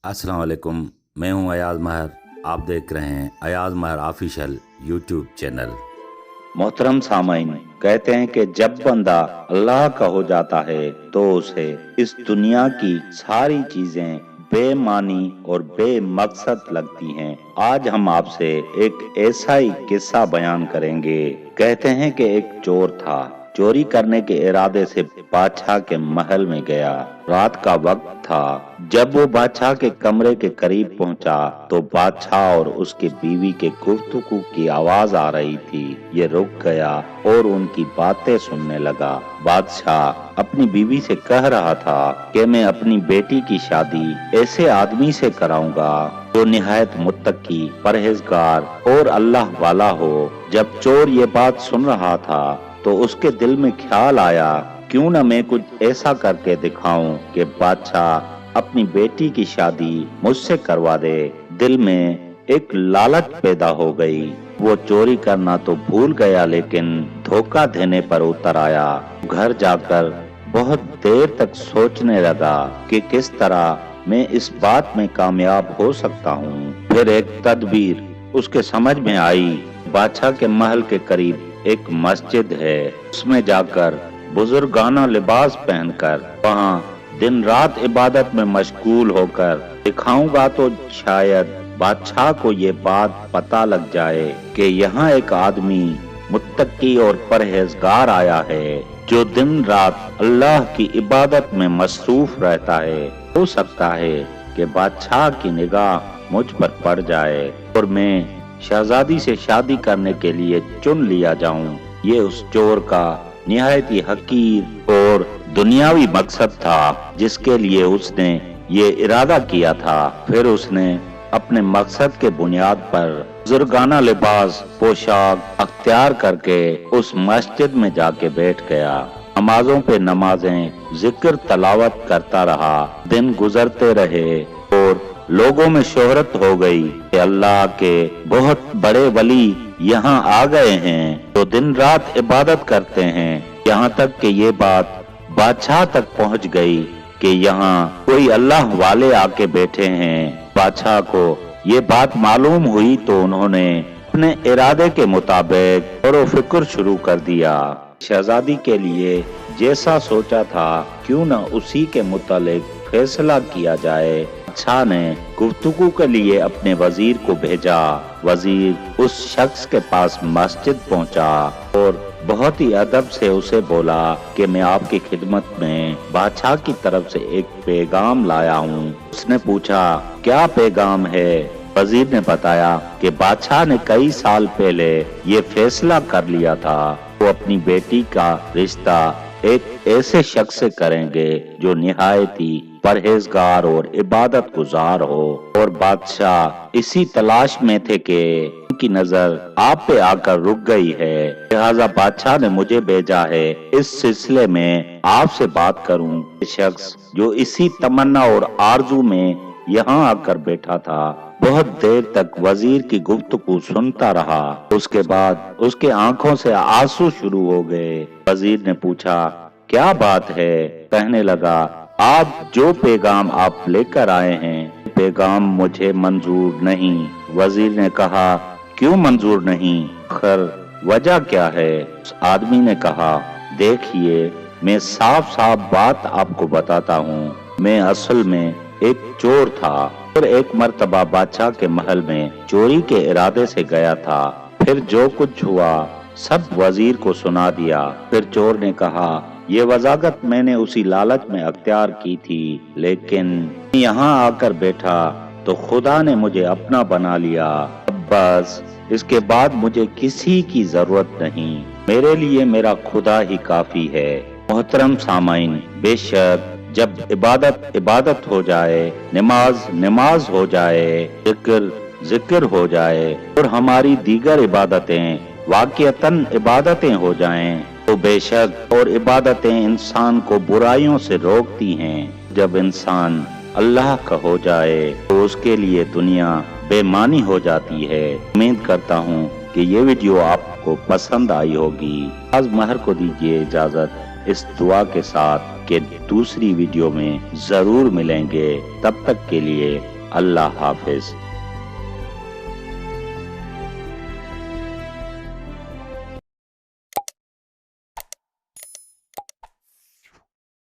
अस्सलाम वालेकुम। मैं हूं अयाज महर। आप देख रहे हैं अयाज महर ऑफिशियल यूट्यूब चैनल। मोहतरम सामाइन, कहते हैं कि जब बंदा अल्लाह का हो जाता है तो उसे इस दुनिया की सारी चीजें बेमानी और बेमकसद लगती हैं। आज हम आपसे एक ऐसा ही किस्सा बयान करेंगे। कहते हैं कि एक चोर था, चोरी करने के इरादे से बादशाह के महल में गया। रात का वक्त था। जब वो बादशाह के कमरे के करीब पहुंचा तो बादशाह और उसकी बीवी के गुफ्तगू की आवाज आ रही थी। ये रुक गया और उनकी बातें सुनने लगा। बादशाह अपनी बीवी से कह रहा था कि मैं अपनी बेटी की शादी ऐसे आदमी से कराऊंगा जो निहायत मुत्तकी, परहेजगार और अल्लाह वाला हो। जब चोर ये बात सुन रहा था तो उसके दिल में ख्याल आया, क्यों न मैं कुछ ऐसा करके दिखाऊं कि बादशाह अपनी बेटी की शादी मुझसे करवा दे। दिल में एक लालच पैदा हो गई। वो चोरी करना तो भूल गया, लेकिन धोखा देने पर उतर आया। घर जाकर बहुत देर तक सोचने लगा कि किस तरह मैं इस बात में कामयाब हो सकता हूँ। फिर एक तदबीर उसके समझ में आई। बादशाह के महल के करीब एक मस्जिद है, उसमें जाकर बुजुर्गाना लिबास पहनकर वहाँ दिन रात इबादत में मशगूल होकर दिखाऊंगा तो शायद बादशाह को ये बात पता लग जाए कि यहाँ एक आदमी मुत्तकी और परहेजगार आया है जो दिन रात अल्लाह की इबादत में मसरूफ रहता है। हो सकता है कि बादशाह की निगाह मुझ पर पड़ जाए और मैं शहजादी से शादी करने के लिए चुन लिया जाऊं। ये उस चोर का निहायत ही हकीर और दुनियावी मकसद था जिसके लिए उसने ये इरादा किया था। फिर उसने अपने मकसद के बुनियाद पर बुजुर्गाना लिबास पोशाक अख्तियार करके उस मस्जिद में जाके बैठ गया। नमाजों पे नमाजें, जिक्र तलावत करता रहा। दिन गुजरते रहे और लोगों में शोहरत हो गई कि अल्लाह के बहुत बड़े वली यहाँ आ गए हैं तो दिन रात इबादत करते हैं। यहाँ तक कि ये बात बादशाह तक पहुँच गई कि यहाँ कोई अल्लाह वाले आके बैठे हैं। बादशाह को ये बात मालूम हुई तो उन्होंने अपने इरादे के मुताबिक और फिक्र शुरू कर दिया। शहजादी के लिए जैसा सोचा था क्यों न उसी के मुतालिक फैसला किया जाए। बादशाह ने गुफ्तगू के लिए अपने वजीर को भेजा। वजीर उस शख्स के पास मस्जिद पहुंचा और बहुत ही अदब से उसे बोला कि मैं आपकी खिदमत में बादशाह की तरफ से एक पैगाम लाया हूँ। उसने पूछा, क्या पैगाम है? वजीर ने बताया कि बादशाह ने कई साल पहले ये फैसला कर लिया था वो अपनी बेटी का रिश्ता एक ऐसे शख्स से करेंगे जो निहायत ही परहेजगार और इबादत गुजार हो। और बादशाह इसी तलाश में थे कि उनकी नजर आप पे आकर रुक गई है। लिहाजा बादशाह ने मुझे भेजा है इस सिलसिले में आपसे बात करूं। शख्स जो इसी तमन्ना और आरजू में यहाँ आकर बैठा था बहुत देर तक वजीर की गुफ्तगू सुनता रहा। उसके बाद उसके आंखों से आंसू शुरू हो गए। वजीर ने पूछा, क्या बात है? कहने लगा, आप जो पैगाम आप लेकर आए हैं पैगाम मुझे मंजूर नहीं। वजीर ने कहा, क्यों मंजूर नहीं? खैर वजह क्या है? उस आदमी ने कहा, देखिए मैं साफ साफ बात आपको बताता हूँ। मैं असल में एक चोर था और एक मर्तबा बादशाह के महल में चोरी के इरादे से गया था। फिर जो कुछ हुआ सब वजीर को सुना दिया। फिर चोर ने कहा, ये वजागत मैंने उसी लालच में अख्तियार की थी, लेकिन यहाँ आकर बैठा तो खुदा ने मुझे अपना बना लिया। अब बस इसके बाद मुझे किसी की जरूरत नहीं। मेरे लिए मेरा खुदा ही काफी है। मोहतरम सामाइन, बेशक जब इबादत हो जाए, नमाज हो जाए, जिक्र हो जाए और हमारी दीगर इबादतें वाक़ियतन इबादतें हो जाएं, तो बेशक और इबादतें इंसान को बुराइयों से रोकती हैं। जब इंसान अल्लाह का हो जाए तो उसके लिए दुनिया बेमानी हो जाती है। उम्मीद करता हूँ कि ये वीडियो आपको पसंद आई होगी। आज महर को दीजिए इजाजत इस दुआ के साथ کہ दूसरी वीडियो में जरूर मिलेंगे। तब तक के लिए अल्लाह हाफिज।